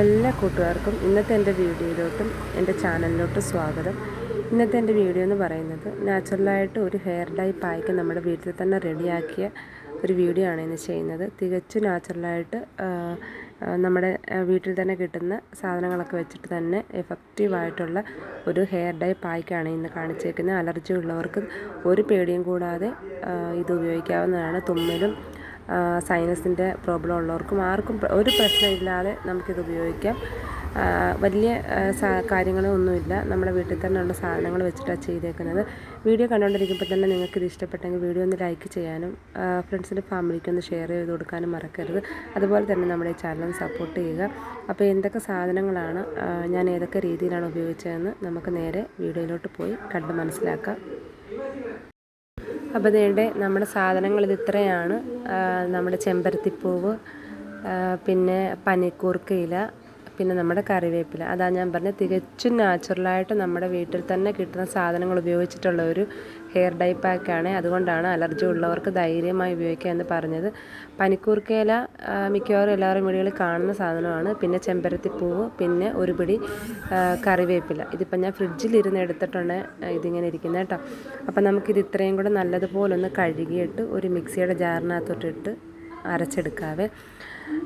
എല്ലാ കൂട്ടുകാർക്കും ഇന്നത്തെ എൻ്റെ വീഡിയോയിലോട്ടും എൻ്റെ ചാനലിലോട്ടും സ്വാഗതം. ഇന്നത്തെ എൻ്റെ വീഡിയോ എന്ന് പറയുന്നത് നാച്ചുറലായിട്ട് ഒരു ഹെയർ ഡൈ പായ്ക്ക് നമ്മുടെ വീട്ടിൽ തന്നെ റെഡിയാക്കിയ ഒരു വീഡിയോ ആണ് ഇന്ന് ചെയ്യുന്നത്. തികച്ചും നാച്ചുറലായിട്ട് നമ്മുടെ വീട്ടിൽ തന്നെ കിട്ടുന്ന സാധനങ്ങളൊക്കെ വെച്ചിട്ട് തന്നെ എഫക്റ്റീവായിട്ടുള്ള ഒരു ഹെയർ ഡൈ പായ്ക്കാണ് ഇന്ന് കാണിച്ചേക്കുന്നത്. അലർജി ഉള്ളവർക്ക് ഒരു പേടിയും കൂടാതെ ഇത് ഉപയോഗിക്കാവുന്നതാണ്. തുമ്മലും സൈനസിൻ്റെ പ്രോബ്ലം ഉള്ളവർക്കും ആർക്കും ഒരു പ്രശ്നമില്ലാതെ നമുക്കിത് ഉപയോഗിക്കാം. വലിയ കാര്യങ്ങളൊന്നുമില്ല. നമ്മുടെ വീട്ടിൽ തന്നെ ഉള്ള സാധനങ്ങൾ വെച്ചിട്ടാണ് ചെയ്തേക്കുന്നത്. വീഡിയോ കണ്ടുകൊണ്ടിരിക്കുമ്പോൾ തന്നെ നിങ്ങൾക്കിത് ഇഷ്ടപ്പെട്ടെങ്കിൽ വീഡിയോ ഒന്ന് ലൈക്ക് ചെയ്യാനും ഫ്രണ്ട്സിൻ്റെ ഫാമിലിക്ക് ഒന്ന് ഷെയർ ചെയ്ത് കൊടുക്കാനും മറക്കരുത്. അതുപോലെ തന്നെ നമ്മുടെ ചാനൽ സപ്പോർട്ട് ചെയ്യുക. അപ്പോൾ എന്തൊക്കെ സാധനങ്ങളാണ് ഞാൻ ഏതൊക്കെ രീതിയിലാണ് ഉപയോഗിച്ചതെന്ന് നമുക്ക് നേരെ വീഡിയോയിലോട്ട് പോയി കണ്ട് മനസ്സിലാക്കാം. അപ്പോൾ ഇതിൻ്റെ നമ്മുടെ സാധനങ്ങൾ ഇത് ഇത്രയാണ്. നമ്മുടെ ചെമ്പരത്തിപ്പൂവ്, പിന്നെ പനിക്കൂർക്ക ഇല, പിന്നെ നമ്മുടെ കറിവേപ്പില. അതാ ഞാൻ പറഞ്ഞത് തികച്ചും നാച്ചുറലായിട്ട് നമ്മുടെ വീട്ടിൽ തന്നെ കിട്ടുന്ന സാധനങ്ങൾ ഉപയോഗിച്ചിട്ടുള്ള ഒരു ഹെയർ ഡൈ പാക്കാണ്. അതുകൊണ്ടാണ് അലർജി ഉള്ളവർക്ക് ധൈര്യമായി ഉപയോഗിക്കുക എന്ന് പറഞ്ഞത്. പനിക്കൂർക്കയില മിക്കവാറും എല്ലാവരും വീടുകളിൽ കാണുന്ന സാധനമാണ്. പിന്നെ ചെമ്പരത്തിപ്പൂവ്, പിന്നെ ഒരു പിടി കറിവേപ്പില. ഇതിപ്പോൾ ഞാൻ ഫ്രിഡ്ജിലിരുന്ന് എടുത്തിട്ടുണ്ട് ഇതിങ്ങനെ ഇരിക്കുന്നത് കേട്ടോ. അപ്പം നമുക്കിത് ഇത്രയും കൂടെ നല്ലതുപോലെ ഒന്ന് കഴുകിയിട്ട് ഒരു മിക്സിയുടെ ജാറിനകത്തോട്ടിട്ട് അരച്ചെടുക്കാവേ.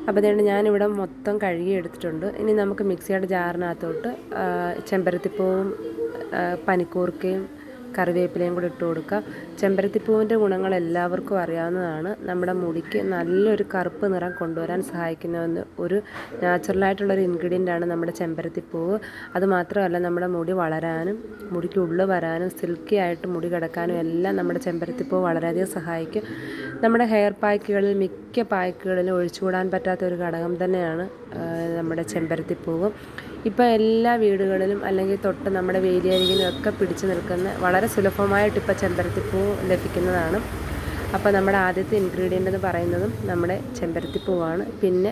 അപ്പോൾ അതുകൊണ്ട് ഞാനിവിടെ മൊത്തം കഴുകി എടുത്തിട്ടുണ്ട്. ഇനി നമുക്ക് മിക്സിയുടെ ജാറിനകത്തോട്ട് ചെമ്പരത്തിപ്പൂവും പനിക്കൂർക്കയും കറിവേപ്പിലയും കൂടി ഇട്ട് കൊടുക്കാം. ചെമ്പരത്തിപ്പൂവിൻ്റെ ഗുണങ്ങൾ എല്ലാവർക്കും അറിയാവുന്നതാണ്. നമ്മുടെ മുടിക്ക് നല്ലൊരു കറുപ്പ് നിറം കൊണ്ടുവരാൻ സഹായിക്കുന്ന ഒരു നാച്ചുറലായിട്ടുള്ളൊരു ഇൻഗ്രീഡിയൻ്റാണ് നമ്മുടെ ചെമ്പരത്തിപ്പൂവ്. അതുമാത്രമല്ല നമ്മുടെ മുടി വളരാനും മുടിക്ക് ഉള്ളു വരാനും സിൽക്കി ആയിട്ട് മുടി കിടക്കാനും എല്ലാം നമ്മുടെ ചെമ്പരത്തിപ്പൂവ് വളരെയധികം സഹായിക്കും. നമ്മുടെ ഹെയർ പായ്ക്കുകളിൽ മിക്ക പായ്ക്കുകളിലും ഒഴിച്ചുകൂടാൻ പറ്റാത്ത ഒരു ഘടകം തന്നെയാണ് നമ്മുടെ ചെമ്പരത്തിപ്പൂവ്. ഇപ്പോൾ എല്ലാ വീടുകളിലും അല്ലെങ്കിൽ തൊട്ട് നമ്മുടെ വേലിയരികിലൊക്കെ പിടിച്ചു നിൽക്കുന്ന വളരെ സുലഭമായിട്ട് ഇപ്പോൾ ചെമ്പരത്തിപ്പൂവ് ലഭിക്കുന്നതാണ്. അപ്പോൾ നമ്മുടെ ആദ്യത്തെ ഇൻഗ്രീഡിയൻ്റ് എന്ന് പറയുന്നതും നമ്മുടെ ചെമ്പരത്തിപ്പൂവാണ്. പിന്നെ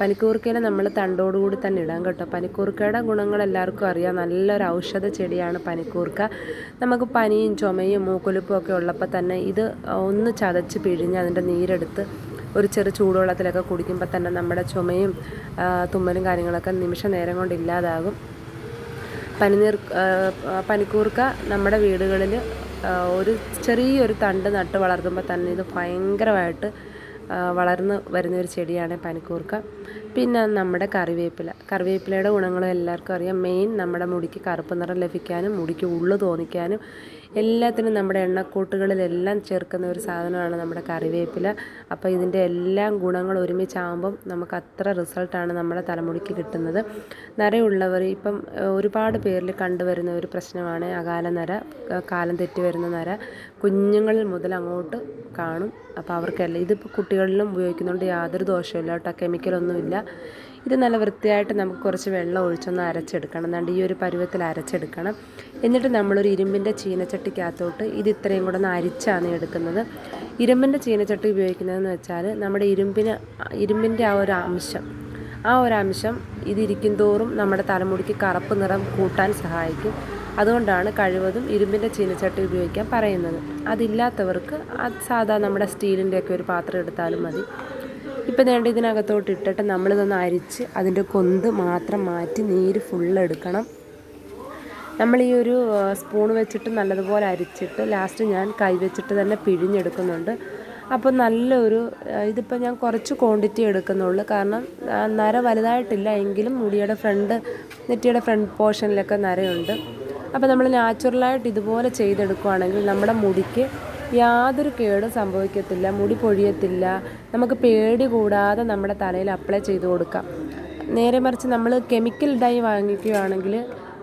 പനിക്കൂർക്കയിൽ നമ്മൾ തണ്ടോടുകൂടി തന്നെ ഇടാം കേട്ടോ. പനിക്കൂർക്കയുടെ ഗുണങ്ങൾ എല്ലാവർക്കും അറിയാം. നല്ലൊരു ഔഷധ ചെടിയാണ് പനിക്കൂർക്ക. നമുക്ക് പനിയും ചുമയും മൂക്കൊലിപ്പും ഒക്കെ ഉള്ളപ്പോൾ തന്നെ ഇത് ഒന്ന് ചതച്ച് പിഴിഞ്ഞ് അതിൻ്റെ നീരെടുത്ത് ഒരു ചെറു ചൂടുവെള്ളത്തിലൊക്കെ കുടിക്കുമ്പോൾ തന്നെ നമ്മുടെ ചുമയും തുമ്മലും കാര്യങ്ങളൊക്കെ നിമിഷ നേരം കൊണ്ട് ഇല്ലാതാകും. പനിക്കൂർക്ക നമ്മുടെ വീടുകളിൽ ഒരു ചെറിയൊരു തണ്ട് നട്ട് വളർത്തുമ്പോൾ തന്നെ ഇത് ഭയങ്കരമായിട്ട് വളർന്ന് വരുന്നൊരു ചെടിയാണ് പനിക്കൂർക്ക. പിന്നെ നമ്മുടെ കറിവേപ്പിലയുടെ ഗുണങ്ങളും എല്ലാവർക്കും അറിയാം. മെയിൻ നമ്മുടെ മുടിക്ക് കറുപ്പ് നിറം ലഭിക്കാനും മുടിക്ക് ഉള്ളു തോന്നിക്കാനും എല്ലാത്തിനും നമ്മുടെ എണ്ണക്കൂട്ടുകളിലെല്ലാം ചേർക്കുന്ന ഒരു സാധനമാണ് നമ്മുടെ കറിവേപ്പില. അപ്പോൾ ഇതിൻ്റെ എല്ലാം ഗുണങ്ങൾ ഒരുമിച്ചാകുമ്പം നമുക്ക് അത്ര റിസൾട്ടാണ് നമ്മുടെ തലമുടിക്ക് കിട്ടുന്നത്. നരയുള്ളവർ ഇപ്പം ഒരുപാട് പേരിൽ കണ്ടുവരുന്ന ഒരു പ്രശ്നമാണ് അകാല നര, കാലം തെറ്റി വരുന്ന നര. കുഞ്ഞുങ്ങളിൽ മുതൽ അങ്ങോട്ട് കാണും. അപ്പോൾ അവർക്കെല്ലാം ഇതിപ്പോൾ കുട്ടികളിലും ഉപയോഗിക്കുന്നുണ്ട്. യാതൊരു ദോഷമില്ല കേട്ടോ. കെമിക്കലൊന്നുമില്ല. ഇത് നല്ല വൃത്തിയായിട്ട് നമുക്ക് കുറച്ച് വെള്ളം ഒഴിച്ചൊന്ന് അരച്ചെടുക്കണം. എന്നാണ്ട് ഈ ഒരു പരുവത്തിൽ അരച്ചെടുക്കണം. എന്നിട്ട് നമ്മളൊരു ഇരുമ്പിൻ്റെ ചീനച്ചട്ടിക്കകത്തോട്ട് ഇത് ഇത്രയും കൂടെ ഒന്ന് അരിച്ചാണ് എടുക്കുന്നത്. ഇരുമ്പിൻ്റെ ചീനച്ചട്ടി ഉപയോഗിക്കുന്നതെന്ന് വെച്ചാൽ നമ്മുടെ ഇരുമ്പിൻ്റെ ആ ഒരു അംശം ഇതിരിക്കും തോറും നമ്മുടെ തലമുടിക്ക് കറുപ്പ് നിറം കൂട്ടാൻ സഹായിക്കും. അതുകൊണ്ടാണ് കഴിവതും ഇരുമ്പിൻ്റെ ചീനച്ചട്ടി ഉപയോഗിക്കാൻ പറയുന്നത്. അതില്ലാത്തവർക്ക് സാധാ നമ്മുടെ സ്റ്റീലിൻ്റെയൊക്കെ ഒരു പാത്രം എടുത്താലും മതി. ഇപ്പം വേണ്ട ഇതിനകത്തോട്ട് ഇട്ടിട്ട് നമ്മളിതൊന്ന് അരിച്ച് അതിൻ്റെ കൊന്ത് മാത്രം മാറ്റി നീര് ഫുള്ള് എടുക്കണം. നമ്മൾ ഈ ഒരു സ്പൂൺ വെച്ചിട്ട് നല്ലതുപോലെ അരിച്ചിട്ട് ലാസ്റ്റ് ഞാൻ കൈ വെച്ചിട്ട് തന്നെ പിഴിഞ്ഞെടുക്കുന്നുണ്ട്. അപ്പോൾ നല്ലൊരു ഇതിപ്പോൾ ഞാൻ കുറച്ച് ക്വാണ്ടിറ്റി എടുക്കുന്നുള്ളൂ. കാരണം നര വലുതായിട്ടില്ല എങ്കിലും നെറ്റിയുടെ ഫ്രണ്ട് പോർഷനിലൊക്കെ നരയുണ്ട്. അപ്പോൾ നമ്മൾ നാച്ചുറലായിട്ട് ഇതുപോലെ ചെയ്തെടുക്കുകയാണെങ്കിൽ നമ്മുടെ മുടിക്ക് യാതൊരു കേടും സംഭവിക്കത്തില്ല. മുടി പൊഴിയത്തില്ല. നമുക്ക് പേടി കൂടാതെ നമ്മുടെ തലയിൽ അപ്ലൈ ചെയ്ത് കൊടുക്കാം. നേരെ മറിച്ച് നമ്മൾ കെമിക്കൽ ഡൈ വാങ്ങിക്കുകയാണെങ്കിൽ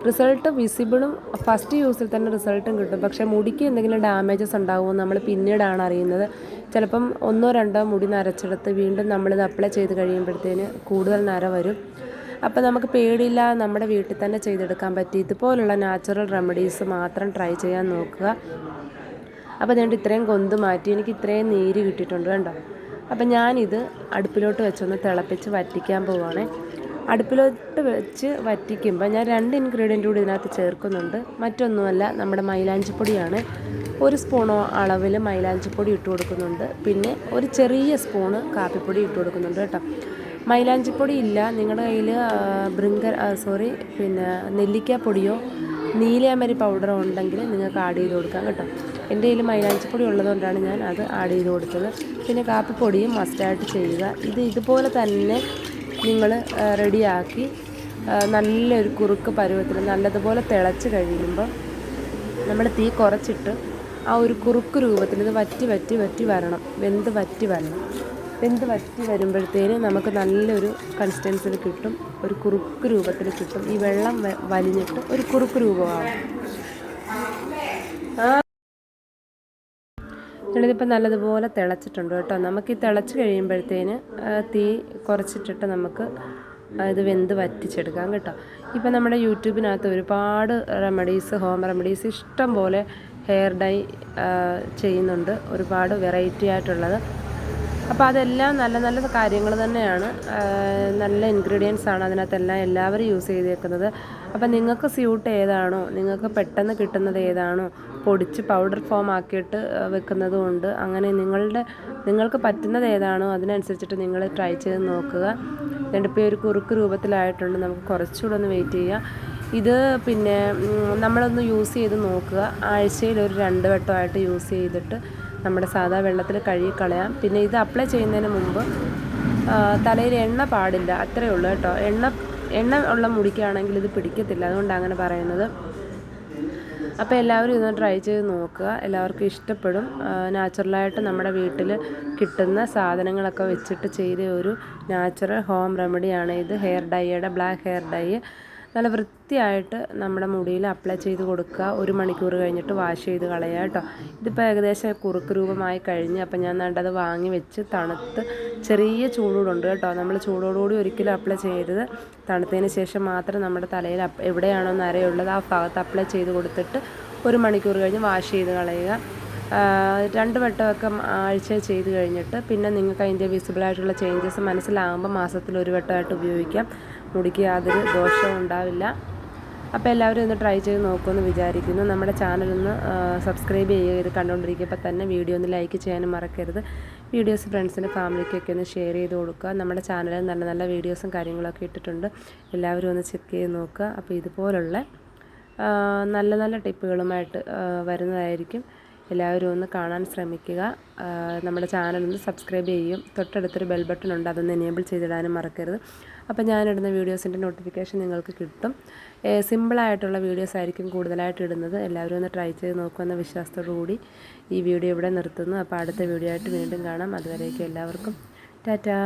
റിസൾട്ട് വിസിബിളും ഫസ്റ്റ് യൂസിൽ തന്നെ റിസൾട്ടും കിട്ടും. പക്ഷേ മുടിക്ക് എന്തെങ്കിലും ഡാമേജസ് ഉണ്ടാകുമോ നമ്മൾ പിന്നീടാണ് അറിയുന്നത്. ചിലപ്പം 1-2 മുടി നരച്ചെടുത്ത് വീണ്ടും നമ്മളിത് അപ്ലൈ ചെയ്ത് കഴിയുമ്പോഴത്തേന് കൂടുതൽ നര വരും. അപ്പോൾ നമുക്ക് പേടിയില്ല. നമ്മുടെ വീട്ടിൽ തന്നെ ചെയ്തെടുക്കാൻ പറ്റി ഇതുപോലുള്ള നാച്ചുറൽ റെമഡീസ് മാത്രം ട്രൈ ചെയ്യാൻ നോക്കുക. അപ്പോൾ അതുകൊണ്ട് ഇത്രയും കൊന്ത് മാറ്റി എനിക്ക് ഇത്രയും നീര് കിട്ടിയിട്ടുണ്ട് കണ്ടോ. അപ്പം ഞാനിത് അടുപ്പിലോട്ട് വെച്ചൊന്ന് തിളപ്പിച്ച് വറ്റിക്കാൻ പോവുകയാണ്. അടുപ്പിലോട്ട് വെച്ച് വറ്റിക്കുമ്പോൾ ഞാൻ 2 ഇൻഗ്രീഡിയൻ്റ് കൂടി ഇതിനകത്ത് ചേർക്കുന്നുണ്ട്. മറ്റൊന്നുമല്ല, നമ്മുടെ മൈലാഞ്ചിപ്പൊടിയാണ്. 1 സ്പൂൺ അളവിൽ മൈലാഞ്ചിപ്പൊടി ഇട്ട് കൊടുക്കുന്നുണ്ട്. പിന്നെ ഒരു ചെറിയ സ്പൂണ് കാപ്പിപ്പൊടി ഇട്ട് കൊടുക്കുന്നുണ്ട് കേട്ടോ. മൈലാഞ്ചിപ്പൊടി ഇല്ല നിങ്ങളുടെ കയ്യിൽ പിന്നെ നെല്ലിക്കാപ്പൊടിയോ നീലയമരി പൗഡറോ ഉണ്ടെങ്കിൽ നിങ്ങൾക്ക് ആഡ് ചെയ്ത് കൊടുക്കാം കേട്ടോ. എൻ്റെ കയ്യിൽ മൈലാഞ്ചിപ്പൊടി ഉള്ളതുകൊണ്ടാണ് ഞാൻ അത് ആഡ് ചെയ്ത് കൊടുത്തത്. പിന്നെ കാപ്പിപ്പൊടിയും മസ്റ്റായിട്ട് ചെയ്യുക. ഇതുപോലെ തന്നെ നിങ്ങൾ റെഡിയാക്കി നല്ലൊരു കുറുക്ക് പരുവത്തിൽ നല്ലതുപോലെ തിളച്ച് കഴിയുമ്പോൾ നമ്മൾ തീ കുറച്ചിട്ട് ആ ഒരു കുറുക്ക് രൂപത്തിൽ ഇത് വറ്റി വരണം. വെന്ത് വറ്റി വരുമ്പോഴത്തേന് നമുക്ക് നല്ലൊരു കൺസിസ്റ്റൻസിൽ കിട്ടും, ഒരു കുറുക്ക് രൂപത്തിൽ കിട്ടും. ഈ വെള്ളം വലിഞ്ഞിട്ട് ഒരു കുറുക്ക് രൂപമാകും. ഇതിപ്പോൾ നല്ലതുപോലെ തിളച്ചിട്ടുണ്ട് കേട്ടോ. നമുക്ക് ഈ തിളച്ച് കഴിയുമ്പോഴത്തേന് തീ കുറച്ചിട്ടിട്ട് നമുക്ക് ഇത് വെന്ത് വറ്റിച്ചെടുക്കാം കേട്ടോ. ഇപ്പം നമ്മുടെ യൂട്യൂബിനകത്ത് ഒരുപാട് ഹോം റെമഡീസ് ഇഷ്ടം പോലെ ഹെയർ ഡൈ ചെയ്യുന്നുണ്ട്, ഒരുപാട് വെറൈറ്റി ആയിട്ടുള്ളത്. അപ്പോൾ അതെല്ലാം നല്ല നല്ല കാര്യങ്ങൾ തന്നെയാണ്, നല്ല ഇൻഗ്രീഡിയൻസ് ആണ് അതിനകത്തെല്ലാം എല്ലാവരും യൂസ് ചെയ്തേക്കുന്നത്. അപ്പോൾ നിങ്ങൾക്ക് സ്യൂട്ട് ഏതാണോ, നിങ്ങൾക്ക് പെട്ടെന്ന് കിട്ടുന്നത് ഏതാണോ, പൊടിച്ച് പൗഡർ ഫോം ആക്കിയിട്ട് വെക്കുന്നതും ഉണ്ട്. അങ്ങനെ നിങ്ങൾക്ക് പറ്റുന്നത് ഏതാണോ അതിനനുസരിച്ചിട്ട് നിങ്ങൾ ട്രൈ ചെയ്ത് നോക്കുക. എന്നിട്ടിപ്പോൾ ഒരു കുറുക്ക് രൂപത്തിലായിട്ടുണ്ട്. നമുക്ക് കുറച്ചുകൂടെ ഒന്ന് വെയിറ്റ് ചെയ്യുക. ഇത് പിന്നെ നമ്മളൊന്ന് യൂസ് ചെയ്ത് നോക്കുക. ആഴ്ചയിൽ ഒരു 2 വട്ടമായിട്ട് യൂസ് ചെയ്തിട്ട് നമ്മുടെ സാധാ വെള്ളത്തിൽ കഴുകിക്കളയാം. പിന്നെ ഇത് അപ്ലൈ ചെയ്യുന്നതിന് മുമ്പ് തലയിൽ എണ്ണ പാടില്ല, അത്രയേ ഉള്ളൂ കേട്ടോ. എണ്ണ ഉള്ള മുടിക്കാണെങ്കിൽ ഇത് പിടിക്കത്തില്ല, അതുകൊണ്ടാണ് അങ്ങനെ പറയുന്നത്. അപ്പോൾ എല്ലാവരും ഇതൊന്ന് ട്രൈ ചെയ്ത് നോക്കുക, എല്ലാവർക്കും ഇഷ്ടപ്പെടും. നാച്ചുറലായിട്ട് നമ്മുടെ വീട്ടിൽ കിട്ടുന്ന സാധനങ്ങളൊക്കെ വെച്ചിട്ട് ചെയ്ത ഒരു നാച്ചുറൽ ഹോം റെമഡിയാണ് ഇത്. ഹെയർ ഡൈയുടെ ബ്ലാക്ക് ഹെയർ ഡൈ നല്ല വൃത്തിയായിട്ട് നമ്മുടെ മുടിയിൽ അപ്ലൈ ചെയ്ത് കൊടുക്കുക. 1 മണിക്കൂർ കഴിഞ്ഞിട്ട് വാഷ് ചെയ്ത് കളയുക കേട്ടോ. ഇതിപ്പോൾ ഏകദേശം കുറുക്ക് രൂപമായി കഴിഞ്ഞ് അപ്പോൾ ഞാൻ അത് വാങ്ങി വെച്ച് തണുത്ത് ചെറിയ ചൂടോടുണ്ട് കേട്ടോ. നമ്മൾ ചൂടോടുകൂടി ഒരിക്കലും അപ്ലൈ ചെയ്തത് തണുത്തതിന് ശേഷം മാത്രം നമ്മുടെ തലയിൽ എവിടെയാണോ നരയുള്ളത് ആ ഭാഗത്ത് അപ്ലൈ ചെയ്ത് കൊടുത്തിട്ട് 1 മണിക്കൂർ കഴിഞ്ഞ് വാഷ് ചെയ്ത് കളയുക. 2 വട്ടമൊക്കെ ആഴ്ച ചെയ്ത് കഴിഞ്ഞിട്ട് പിന്നെ നിങ്ങൾക്ക് അതിൻ്റെ വിസിബിളായിട്ടുള്ള ചേഞ്ചസ് മനസ്സിലാകുമ്പോൾ മാസത്തിൽ 1 വട്ടമായിട്ട് ഉപയോഗിക്കാം. മുടിക്ക് യാതൊരു ദോഷവും ഉണ്ടാവില്ല. അപ്പോൾ എല്ലാവരും ഒന്ന് ട്രൈ ചെയ്ത് നോക്കുമെന്ന് വിചാരിക്കുന്നു. നമ്മുടെ ചാനലൊന്ന് സബ്സ്ക്രൈബ് ചെയ്യുക. ഇത് കണ്ടുകൊണ്ടിരിക്കുമ്പോൾ തന്നെ വീഡിയോ ഒന്ന് ലൈക്ക് ചെയ്യാനും മറക്കരുത്. വീഡിയോസ് ഫ്രണ്ട്സിന് ഫാമിലിക്കൊക്കെ ഒന്ന് ഷെയർ ചെയ്ത് കൊടുക്കുക. നമ്മുടെ ചാനലിൽ നല്ല നല്ല വീഡിയോസും കാര്യങ്ങളൊക്കെ ഇട്ടിട്ടുണ്ട്, എല്ലാവരും ഒന്ന് ചെക്ക് ചെയ്ത് നോക്കുക. അപ്പോൾ ഇതുപോലുള്ള നല്ല നല്ല ടിപ്പുകളുമായിട്ട് വരുന്നതായിരിക്കും. എല്ലാവരും ഒന്ന് കാണാൻ ശ്രമിക്കുക. നമ്മുടെ ചാനലൊന്ന് സബ്സ്ക്രൈബ് ചെയ്യും. തൊട്ടടുത്തൊരു ബെൽ ബട്ടൺ ഉണ്ട്, അതൊന്ന് എനേബിൾ ചെയ്തിടാനും മറക്കരുത്. അപ്പോൾ ഞാനിടുന്ന വീഡിയോസിൻ്റെ നോട്ടിഫിക്കേഷൻ നിങ്ങൾക്ക് കിട്ടും. സിമ്പിളായിട്ടുള്ള വീഡിയോസ് ആയിരിക്കും കൂടുതലായിട്ട് ഇടുന്നത്. എല്ലാവരും ഒന്ന് ട്രൈ ചെയ്ത് നോക്കുമെന്ന വിശ്വാസത്തോടു കൂടി ഈ വീഡിയോ ഇവിടെ നിർത്തുന്നു. അപ്പോൾ അടുത്ത വീഡിയോ ആയിട്ട് വീണ്ടും കാണാം. അതുവരേക്കും എല്ലാവർക്കും ടാറ്റാ.